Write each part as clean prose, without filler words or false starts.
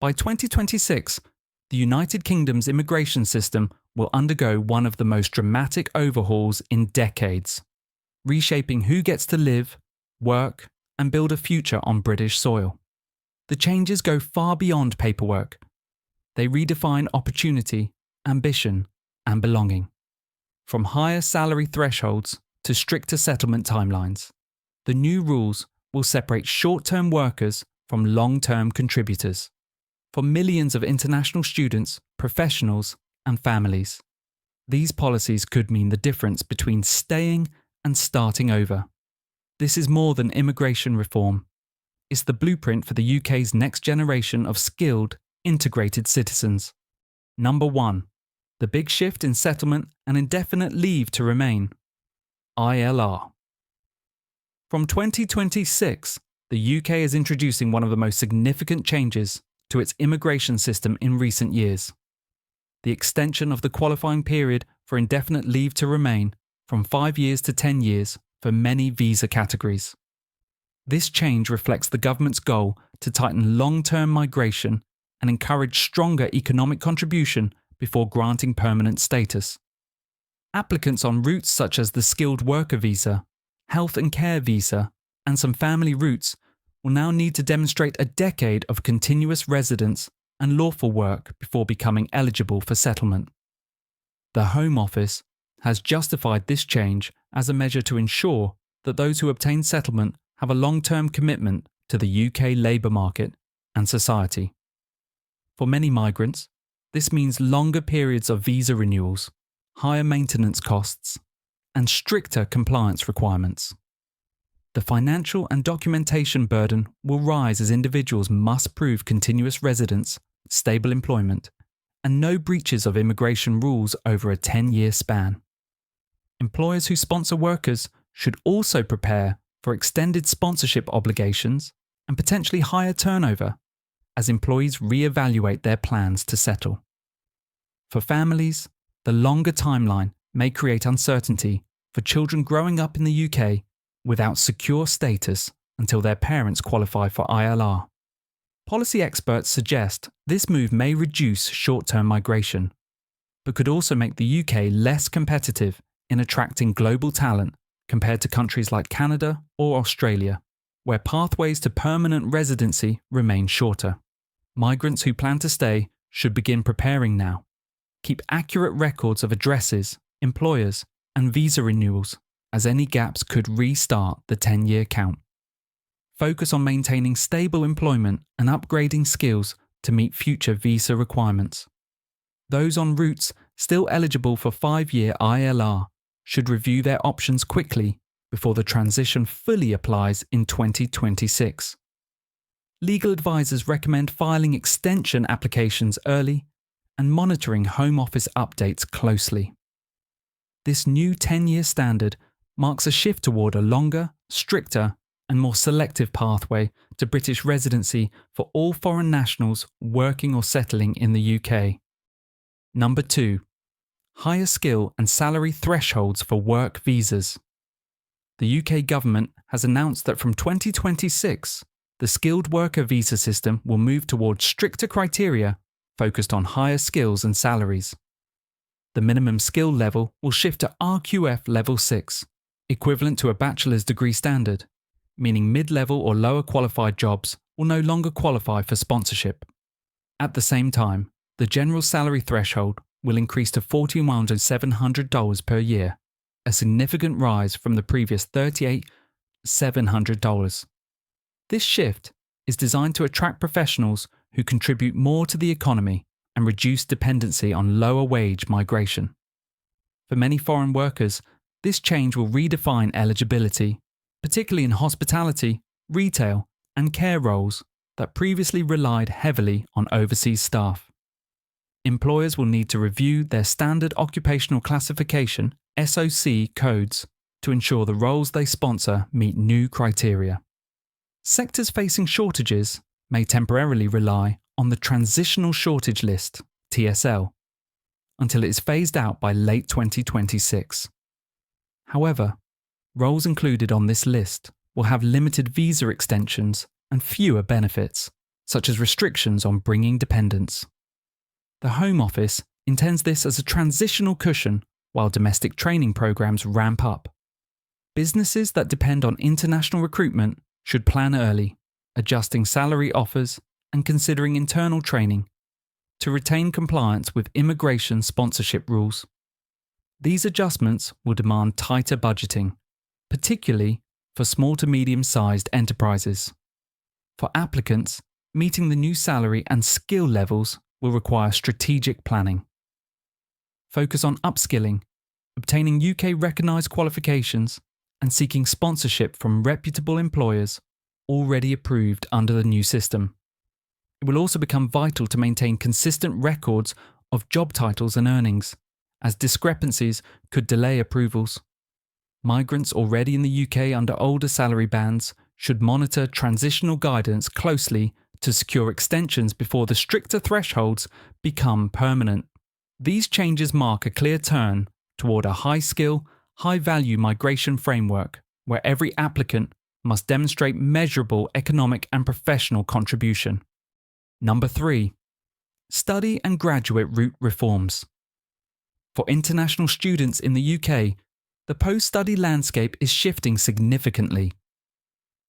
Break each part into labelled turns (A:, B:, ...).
A: By 2026, the United Kingdom's immigration system will undergo one of the most dramatic overhauls in decades, reshaping who gets to live, work, and build a future on British soil. The changes go far beyond paperwork. They redefine opportunity, ambition, and belonging. From higher salary thresholds to stricter settlement timelines, the new rules will separate short-term workers from long-term contributors. For millions of international students, professionals, and families, these policies could mean the difference between staying and starting over. This is more than immigration reform. It's the blueprint for the UK's next generation of skilled, integrated citizens. Number 1. The big shift in settlement and indefinite leave to remain. ILR. From 2026, the UK is introducing one of the most significant changes to its immigration system in recent years. The extension of the qualifying period for indefinite leave to remain from 5 years to 10 years for many visa categories. This change reflects the government's goal to tighten long-term migration and encourage stronger economic contribution before granting permanent status. Applicants on routes such as the skilled worker visa, health and care visa, and some family routes will now need to demonstrate a decade of continuous residence and lawful work before becoming eligible for settlement. The Home Office has justified this change as a measure to ensure that those who obtain settlement have a long-term commitment to the UK labour market and society. For many migrants, this means longer periods of visa renewals, higher maintenance costs, and stricter compliance requirements. The financial and documentation burden will rise as individuals must prove continuous residence, stable employment, and no breaches of immigration rules over a 10-year span. Employers who sponsor workers should also prepare for extended sponsorship obligations and potentially higher turnover as employees re-evaluate their plans to settle. For families, the longer timeline may create uncertainty for children growing up in the UK without secure status until their parents qualify for ILR. Policy experts suggest this move may reduce short-term migration, but could also make the UK less competitive in attracting global talent compared to countries like Canada or Australia, where pathways to permanent residency remain shorter. Migrants who plan to stay should begin preparing now. Keep accurate records of addresses, employers, and visa renewals, as any gaps could restart the 10-year count. Focus on maintaining stable employment and upgrading skills to meet future visa requirements. Those on routes still eligible for 5-year ILR should review their options quickly before the transition fully applies in 2026. Legal advisors recommend filing extension applications early and monitoring Home Office updates closely. This new 10-year standard marks a shift toward a longer, stricter, and more selective pathway to British residency for all foreign nationals working or settling in the UK. Number 2. Higher skill and salary thresholds for work visas. The UK government has announced that from 2026, the skilled worker visa system will move towards stricter criteria focused on higher skills and salaries. The minimum skill level will shift to RQF Level 6, equivalent to a bachelor's degree standard, meaning mid-level or lower qualified jobs will no longer qualify for sponsorship. At the same time, the general salary threshold will increase to $41,700 per year, a significant rise from the previous $38,700. This shift is designed to attract professionals who contribute more to the economy and reduce dependency on lower wage migration. For many foreign workers, this change will redefine eligibility, particularly in hospitality, retail, and care roles that previously relied heavily on overseas staff. Employers will need to review their Standard Occupational Classification (SOC) codes to ensure the roles they sponsor meet new criteria. Sectors facing shortages may temporarily rely on the Transitional Shortage List (TSL) until it is phased out by late 2026. However, roles included on this list will have limited visa extensions and fewer benefits, such as restrictions on bringing dependents. The Home Office intends this as a transitional cushion while domestic training programs ramp up. Businesses that depend on international recruitment should plan early, adjusting salary offers and considering internal training to retain compliance with immigration sponsorship rules. These adjustments will demand tighter budgeting, particularly for small to medium-sized enterprises. For applicants, meeting the new salary and skill levels will require strategic planning. Focus on upskilling, obtaining UK-recognised qualifications, and seeking sponsorship from reputable employers already approved under the new system. It will also become vital to maintain consistent records of job titles and earnings, as discrepancies could delay approvals. Migrants already in the UK under older salary bands should monitor transitional guidance closely to secure extensions before the stricter thresholds become permanent. These changes mark a clear turn toward a high-skill, high-value migration framework where every applicant must demonstrate measurable economic and professional contribution. Number 3. Study and graduate route reforms. For international students in the UK, the post-study landscape is shifting significantly.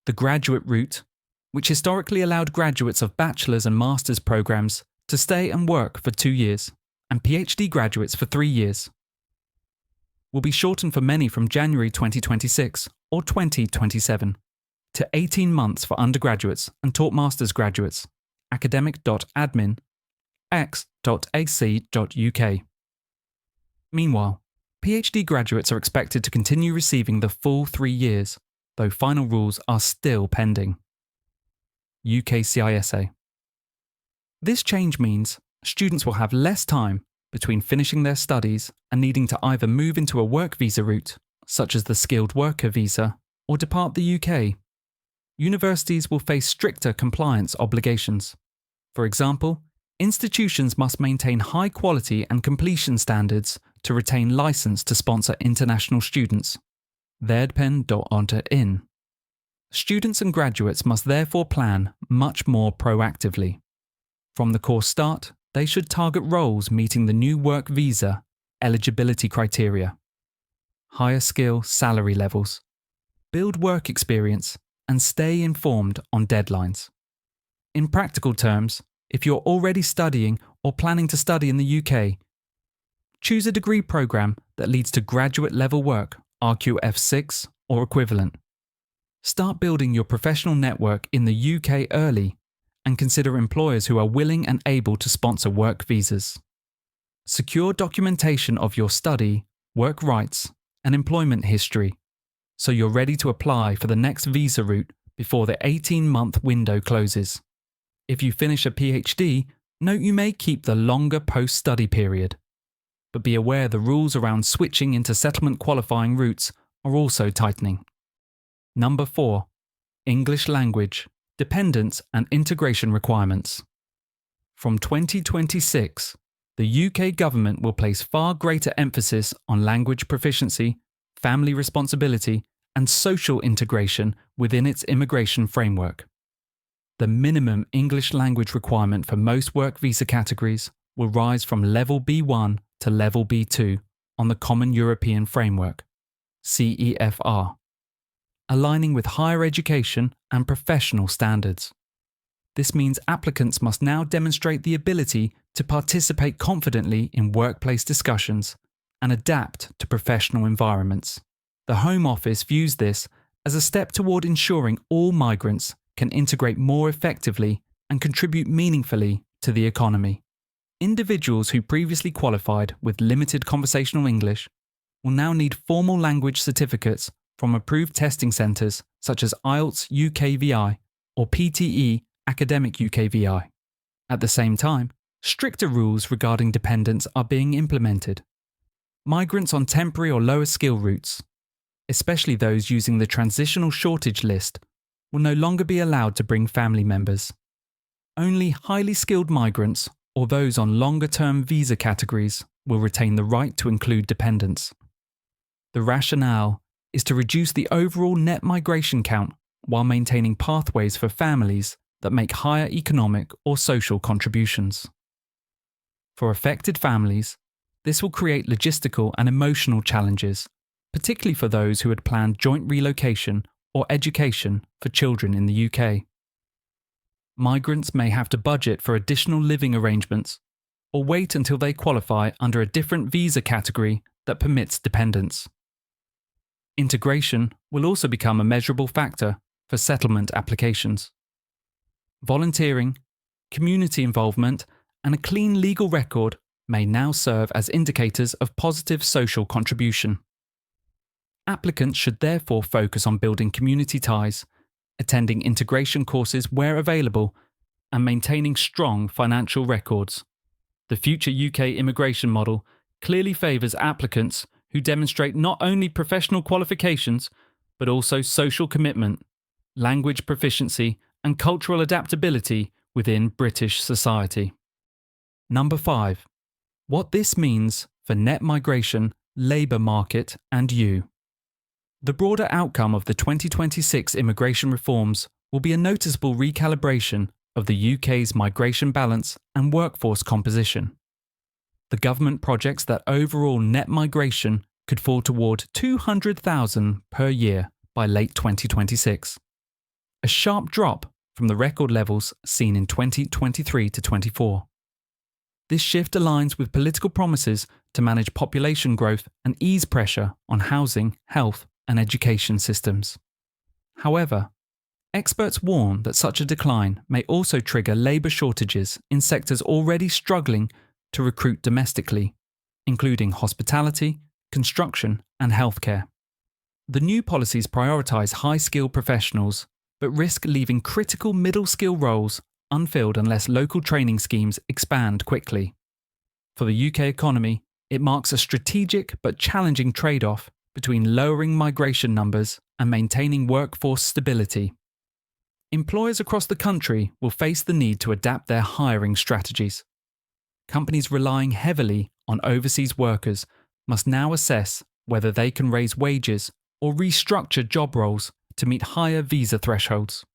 A: The graduate route, which historically allowed graduates of bachelor's and master's programs to stay and work for 2 years, and PhD graduates for 3 years, will be shortened for many from January 2026 or 2027 to 18 months for undergraduates and taught master's graduates. academic.admin, x.ac.uk. Meanwhile, PhD graduates are expected to continue receiving the full 3 years, though final rules are still pending. UKCISA. This change means students will have less time between finishing their studies and needing to either move into a work visa route, such as the skilled worker visa, or depart the UK. Universities will face stricter compliance obligations. For example, institutions must maintain high quality and completion standards to retain license to sponsor international students. Verdpen.in. Students and graduates must therefore plan much more proactively. From the course start, they should target roles meeting the new work visa eligibility criteria. Higher skill salary levels. Build work experience and stay informed on deadlines. In practical terms, if you're already studying or planning to study in the UK, choose a degree programme that leads to graduate level work, RQF6 or equivalent. Start building your professional network in the UK early and consider employers who are willing and able to sponsor work visas. Secure documentation of your study, work rights, and employment history so you're ready to apply for the next visa route before the 18-month window closes. If you finish a PhD, note you may keep the longer post-study period, but be aware the rules around switching into settlement qualifying routes are also tightening. Number 4. English language, dependence and integration requirements. From 2026, the UK government will place far greater emphasis on language proficiency, family responsibility, and social integration within its immigration framework. The minimum English language requirement for most work visa categories will rise from level B1 to level B2 on the Common European Framework, CEFR, aligning with higher education and professional standards. This means applicants must now demonstrate the ability to participate confidently in workplace discussions and adapt to professional environments. The Home Office views this as a step toward ensuring all migrants can integrate more effectively and contribute meaningfully to the economy. Individuals who previously qualified with limited conversational English will now need formal language certificates from approved testing centres such as IELTS UKVI or PTE Academic UKVI. At the same time, stricter rules regarding dependents are being implemented. Migrants on temporary or lower skill routes, especially those using the transitional shortage list, will no longer be allowed to bring family members. Only highly skilled migrants or those on longer-term visa categories will retain the right to include dependents. The rationale is to reduce the overall net migration count while maintaining pathways for families that make higher economic or social contributions. For affected families, this will create logistical and emotional challenges, particularly for those who had planned joint relocation or education for children in the UK. Migrants may have to budget for additional living arrangements or wait until they qualify under a different visa category that permits dependents. Integration will also become a measurable factor for settlement applications. Volunteering, community involvement, and a clean legal record may now serve as indicators of positive social contribution. Applicants should therefore focus on building community ties, attending integration courses where available, and maintaining strong financial records. The future UK immigration model clearly favours applicants who demonstrate not only professional qualifications, but also social commitment, language proficiency, and cultural adaptability within British society. Number 5. What this means for net migration, labour market, and you. The broader outcome of the 2026 immigration reforms will be a noticeable recalibration of the UK's migration balance and workforce composition. The government projects that overall net migration could fall toward 200,000 per year by late 2026, a sharp drop from the record levels seen in 2023 to 24. This shift aligns with political promises to manage population growth and ease pressure on housing, health, and education systems. However, experts warn that such a decline may also trigger labour shortages in sectors already struggling to recruit domestically, including hospitality, construction, and healthcare. The new policies prioritise high-skilled professionals, but risk leaving critical middle-skill roles unfilled unless local training schemes expand quickly. For the UK economy, it marks a strategic but challenging trade-off between lowering migration numbers and maintaining workforce stability. Employers across the country will face the need to adapt their hiring strategies. Companies relying heavily on overseas workers must now assess whether they can raise wages or restructure job roles to meet higher visa thresholds.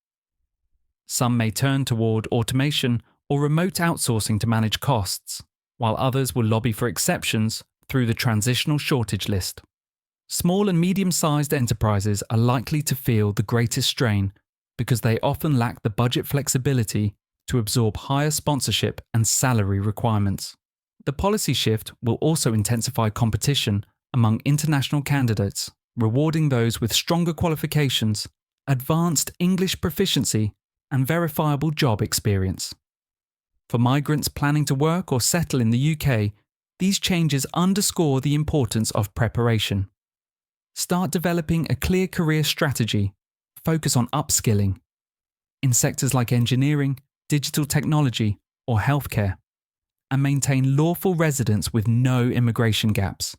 A: Some may turn toward automation or remote outsourcing to manage costs, while others will lobby for exceptions through the transitional shortage list. Small and medium-sized enterprises are likely to feel the greatest strain because they often lack the budget flexibility to absorb higher sponsorship and salary requirements. The policy shift will also intensify competition among international candidates, rewarding those with stronger qualifications, advanced English proficiency, and verifiable job experience. For migrants planning to work or settle in the UK, these changes underscore the importance of preparation. Start developing a clear career strategy, focus on upskilling in sectors like engineering, digital technology, or healthcare, and maintain lawful residence with no immigration gaps.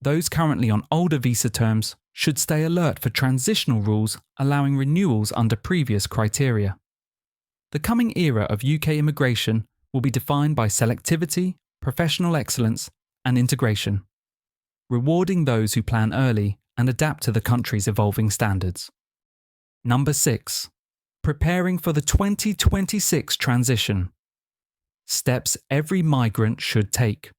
A: Those currently on older visa terms should stay alert for transitional rules allowing renewals under previous criteria. The coming era of UK immigration will be defined by selectivity, professional excellence, and integration, rewarding those who plan early and adapt to the country's evolving standards. Number 6. Preparing for the 2026 transition. Steps every migrant should take.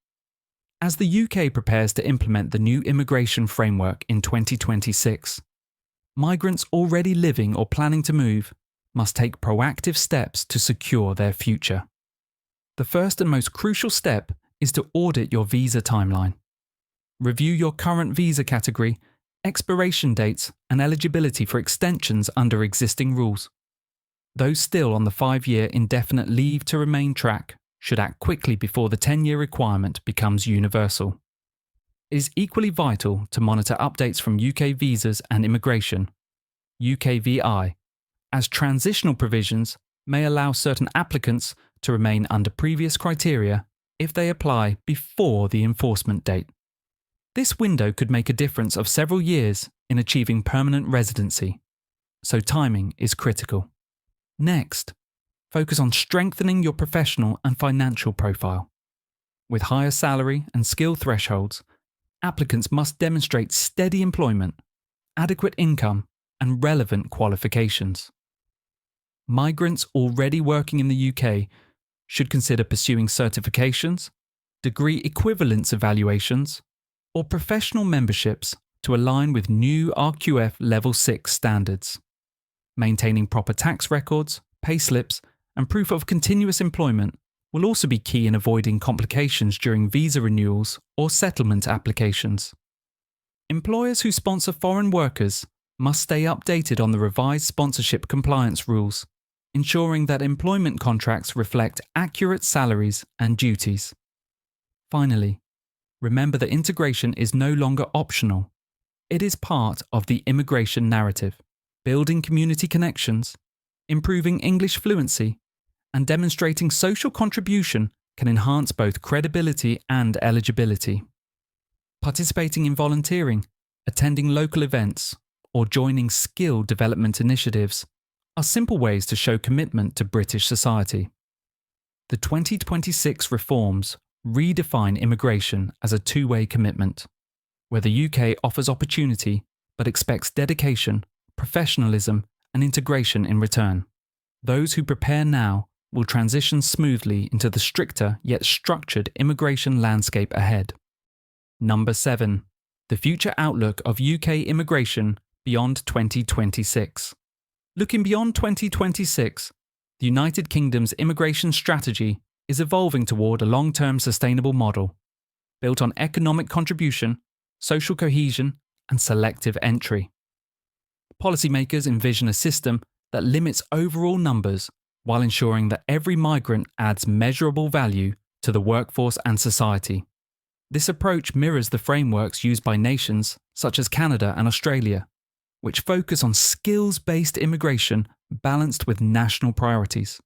A: As the UK prepares to implement the new immigration framework in 2026, migrants already living or planning to move must take proactive steps to secure their future. The first and most crucial step is to audit your visa timeline. Review your current visa category, expiration dates, and eligibility for extensions under existing rules. Those still on the 5-year indefinite leave to remain track should act quickly before the 10-year requirement becomes universal. It is equally vital to monitor updates from UK Visas and Immigration, UKVI, as transitional provisions may allow certain applicants to remain under previous criteria if they apply before the enforcement date. This window could make a difference of several years in achieving permanent residency, so timing is critical. Next, focus on strengthening your professional and financial profile. With higher salary and skill thresholds, applicants must demonstrate steady employment, adequate income, and relevant qualifications. migrants already working in the UK should consider pursuing certifications, degree equivalence evaluations, or professional memberships to align with new RQF Level 6 standards. Maintaining proper tax records, payslips, and proof of continuous employment will also be key in avoiding complications during visa renewals or settlement applications. Employers who sponsor foreign workers must stay updated on the revised sponsorship compliance rules, ensuring that employment contracts reflect accurate salaries and duties. Finally, remember that integration is no longer optional. It is part of the immigration narrative, building community connections, improving English fluency, and demonstrating social contribution can enhance both credibility and eligibility. Participating in volunteering, attending local events, or joining skill development initiatives are simple ways to show commitment to British society. The 2026 reforms redefine immigration as a two-way commitment, where the UK offers opportunity but expects dedication, professionalism, and integration in return. Those who prepare now will transition smoothly into the stricter yet structured immigration landscape ahead. Number 7. The future outlook of UK immigration beyond 2026. Looking beyond 2026, the United Kingdom's immigration strategy is evolving toward a long-term sustainable model, built on economic contribution, social cohesion, and selective entry. Policymakers envision a system that limits overall numbers while ensuring that every migrant adds measurable value to the workforce and society. This approach mirrors the frameworks used by nations such as Canada and Australia, which focus on skills-based immigration balanced with national priorities.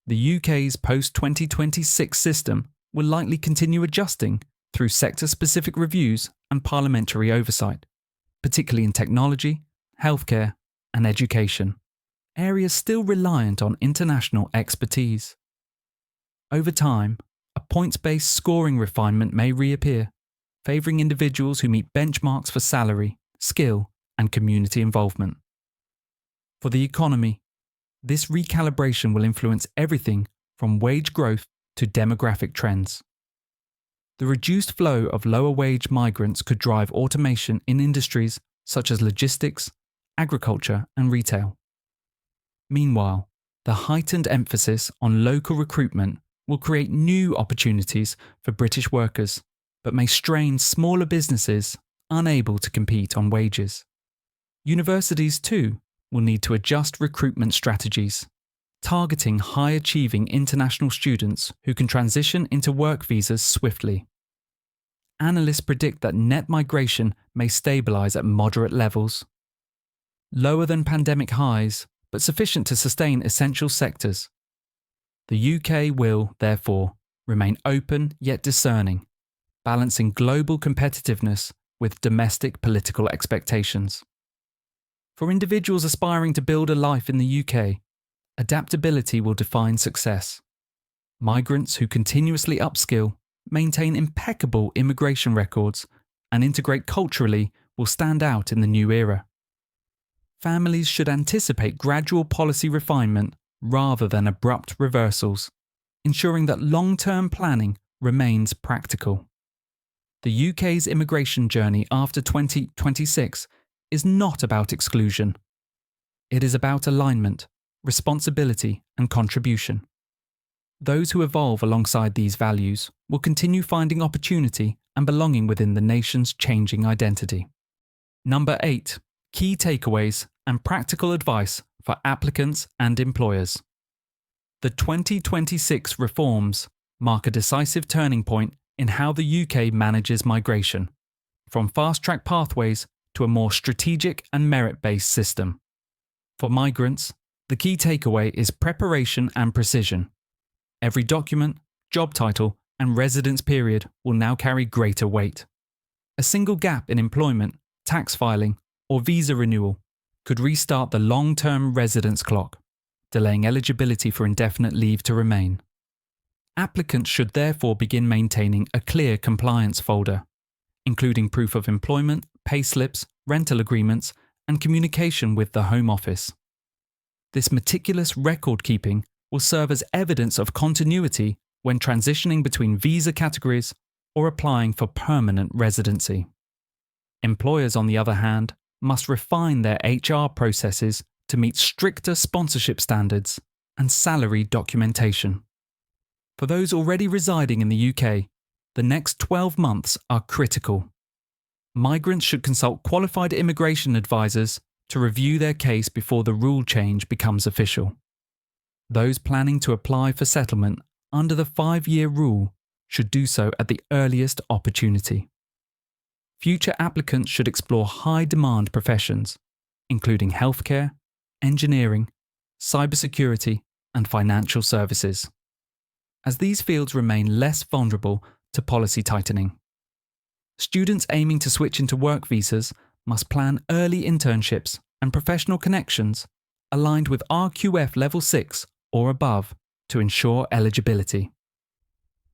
A: The UK's post-2026 system will likely continue adjusting through sector-specific reviews and parliamentary oversight, particularly in technology, healthcare, and education, areas still reliant on international expertise. Over time, a points-based scoring refinement may reappear, favouring individuals who meet benchmarks for salary, skill, and community involvement. For the economy, this recalibration will influence everything from wage growth to demographic trends. The reduced flow of lower-wage migrants could drive automation in industries such as logistics, agriculture, and retail. Meanwhile, the heightened emphasis on local recruitment will create new opportunities for British workers, but may strain smaller businesses unable to compete on wages. Universities, too, will need to adjust recruitment strategies, targeting high-achieving international students who can transition into work visas swiftly. Analysts predict that net migration may stabilise at moderate levels, lower than pandemic highs, but sufficient to sustain essential sectors. The UK will, therefore, remain open yet discerning, balancing global competitiveness with domestic political expectations. For individuals aspiring to build a life in the UK, adaptability will define success. Migrants who continuously upskill, maintain impeccable immigration records, and integrate culturally will stand out in the new era. Families should anticipate gradual policy refinement rather than abrupt reversals, ensuring that long-term planning remains practical. The UK's immigration journey after 2026 is not about exclusion. It is about alignment, responsibility, and contribution. Those who evolve alongside these values will continue finding opportunity and belonging within the nation's changing identity. Number 8. Key takeaways and practical advice for applicants and employers. The 2026 reforms mark a decisive turning point in how the UK manages migration, from fast-track pathways to a more strategic and merit-based system. For migrants, the key takeaway is preparation and precision. Every document, job title, and residence period will now carry greater weight. A single gap in employment, tax filing, or visa renewal could restart the long-term residence clock, delaying eligibility for indefinite leave to remain. Applicants should therefore begin maintaining a clear compliance folder, including proof of employment, payslips, rental agreements, and communication with the Home Office. This meticulous record keeping will serve as evidence of continuity when transitioning between visa categories or applying for permanent residency. Employers, on the other hand, must refine their HR processes to meet stricter sponsorship standards and salary documentation. For those already residing in the UK, the next 12 months are critical. Migrants should consult qualified immigration advisors to review their case before the rule change becomes official. Those planning to apply for settlement under the 5-year rule should do so at the earliest opportunity. Future applicants should explore high-demand professions, including healthcare, engineering, cybersecurity, and financial services, as these fields remain less vulnerable to policy tightening. Students aiming to switch into work visas must plan early internships and professional connections aligned with RQF Level 6 or above to ensure eligibility.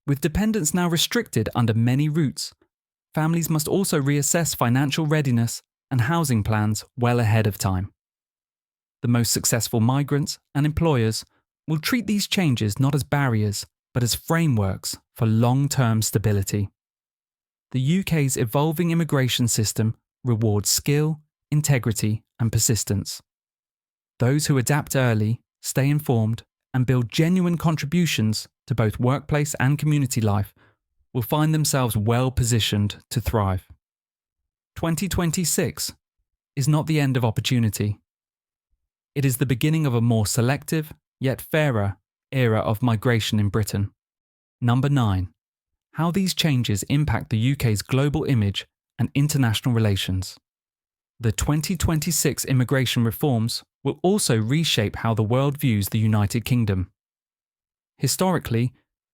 A: With dependents now restricted under many routes, families must also reassess financial readiness and housing plans well ahead of time. The most successful migrants and employers will treat these changes not as barriers, but as frameworks for long-term stability. The UK's evolving immigration system rewards skill, integrity, and persistence. Those who adapt early, stay informed, and build genuine contributions to both workplace and community life will find themselves well positioned to thrive. 2026 is not the end of opportunity. It is the beginning of a more selective, yet fairer, era of migration in Britain. Number 9. How these changes impact the UK's global image and international relations. The 2026 immigration reforms will also reshape how the world views the United Kingdom. Historically,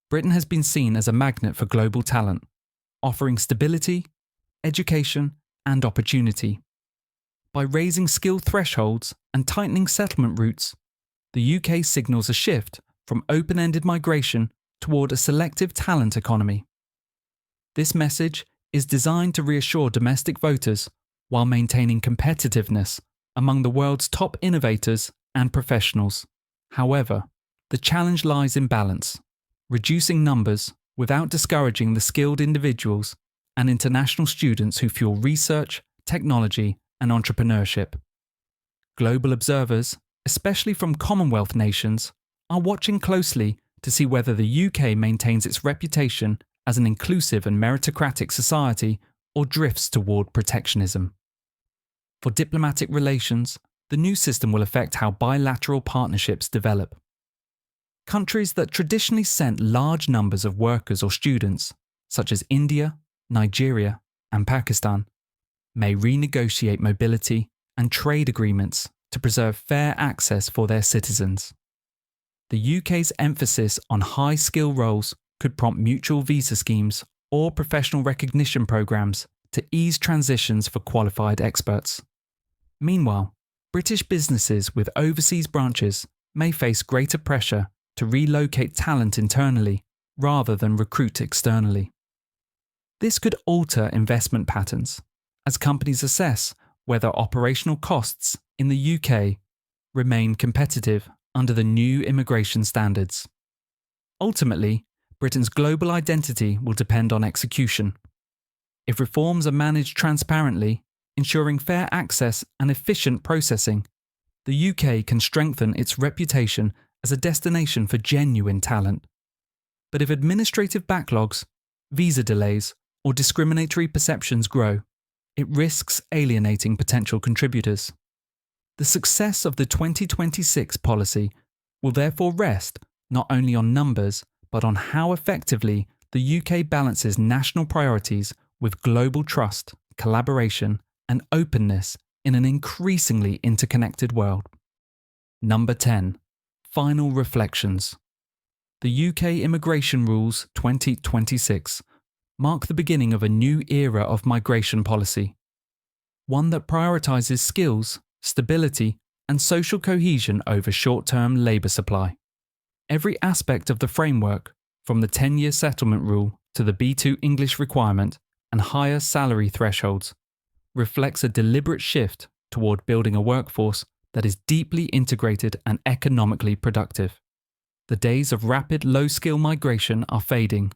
A: Britain has been seen as a magnet for global talent, offering stability, education, and opportunity. By raising skill thresholds and tightening settlement routes, the UK signals a shift from open-ended migration toward a selective talent economy. This message is designed to reassure domestic voters while maintaining competitiveness among the world's top innovators and professionals. However, the challenge lies in balance, reducing numbers without discouraging the skilled individuals and international students who fuel research, technology, and entrepreneurship. Global observers, especially from Commonwealth nations, are watching closely to see whether the UK maintains its reputation as an inclusive and meritocratic society or drifts toward protectionism. For diplomatic relations, the new system will affect how bilateral partnerships develop. Countries that traditionally sent large numbers of workers or students, such as India, Nigeria, and Pakistan, may renegotiate mobility and trade agreements to preserve fair access for their citizens. The UK's emphasis on high-skill roles could prompt mutual visa schemes or professional recognition programs to ease transitions for qualified experts. Meanwhile, British businesses with overseas branches may face greater pressure to relocate talent internally rather than recruit externally. This could alter investment patterns as companies assess whether operational costs in the UK remain competitive under the new immigration standards. Ultimately, Britain's global identity will depend on execution. If reforms are managed transparently, ensuring fair access and efficient processing, the UK can strengthen its reputation as a destination for genuine talent. But if administrative backlogs, visa delays, or discriminatory perceptions grow, it risks alienating potential contributors. The success of the 2026 policy will therefore rest not only on numbers, but on how effectively the UK balances national priorities with global trust, collaboration, and openness in an increasingly interconnected world. Number 10. Final reflections. The UK Immigration Rules 2026 mark the beginning of a new era of migration policy, one that prioritises skills, stability, and social cohesion over short-term labour supply. Every aspect of the framework, from the 10-year settlement rule to the B2 English requirement and higher salary thresholds, reflects a deliberate shift toward building a workforce that is deeply integrated and economically productive. The days of rapid low-skill migration are fading,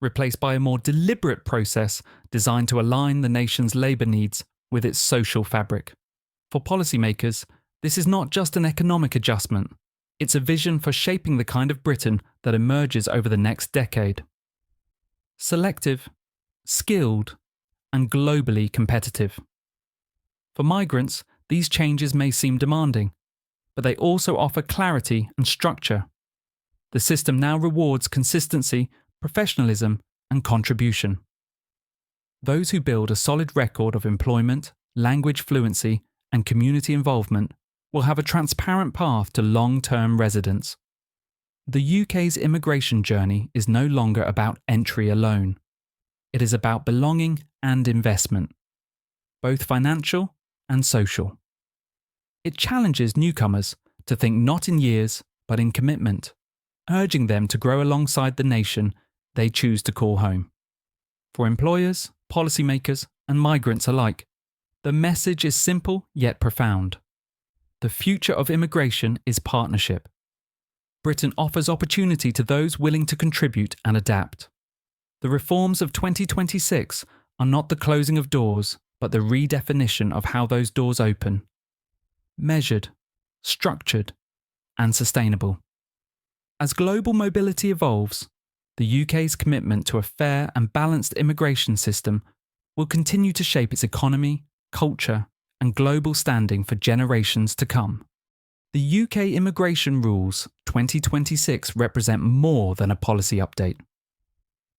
A: replaced by a more deliberate process designed to align the nation's labour needs with its social fabric. For policymakers, this is not just an economic adjustment, it's a vision for shaping the kind of Britain that emerges over the next decade. Selective, skilled, and globally competitive. For migrants, these changes may seem demanding, but they also offer clarity and structure. The system now rewards consistency, professionalism, and contribution. Those who build a solid record of employment, language fluency, and community involvement will have a transparent path to long-term residence. The UK's immigration journey is no longer about entry alone. It is about belonging and investment, both financial and social. It challenges newcomers to think not in years, but in commitment, urging them to grow alongside the nation they choose to call home. For employers, policymakers, and migrants alike, the message is simple yet profound. The future of immigration is partnership. Britain offers opportunity to those willing to contribute and adapt. The reforms of 2026 are not the closing of doors, but the redefinition of how those doors open. Measured, structured, and sustainable. As global mobility evolves, the UK's commitment to a fair and balanced immigration system will continue to shape its economy, culture, and global standing for generations to come. The UK Immigration Rules 2026 represent more than a policy update.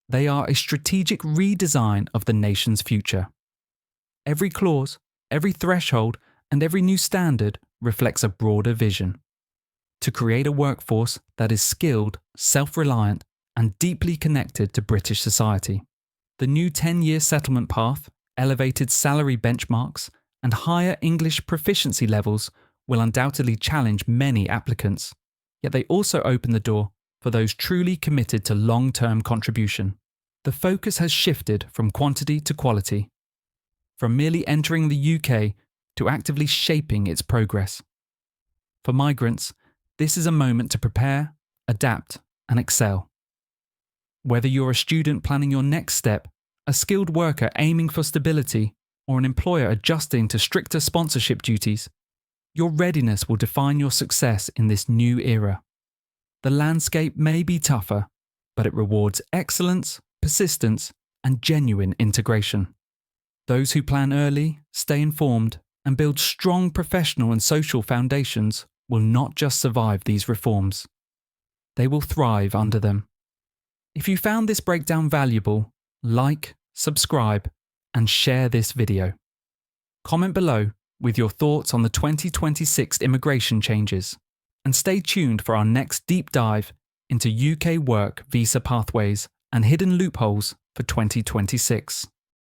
A: They are a strategic redesign of the nation's future. Every clause, every threshold, and every new standard reflects a broader vision: to create a workforce that is skilled, self-reliant, and deeply connected to British society. The new 10-year settlement path, elevated salary benchmarks, and higher English proficiency levels will undoubtedly challenge many applicants, yet they also open the door for those truly committed to long-term contribution. The focus has shifted from quantity to quality, from merely entering the UK to actively shaping its progress. For migrants, this is a moment to prepare, adapt, and excel. Whether you're a student planning your next step, a skilled worker aiming for stability, or an employer adjusting to stricter sponsorship duties, your readiness will define your success in this new era. The landscape may be tougher, but it rewards excellence, persistence, and genuine integration. Those who plan early, stay informed, and build strong professional and social foundations will not just survive these reforms. They will thrive under them. If you found this breakdown valuable, like, subscribe, and share this video. Comment below with your thoughts on the 2026 immigration changes, and stay tuned for our next deep dive into UK work visa pathways and hidden loopholes for 2026.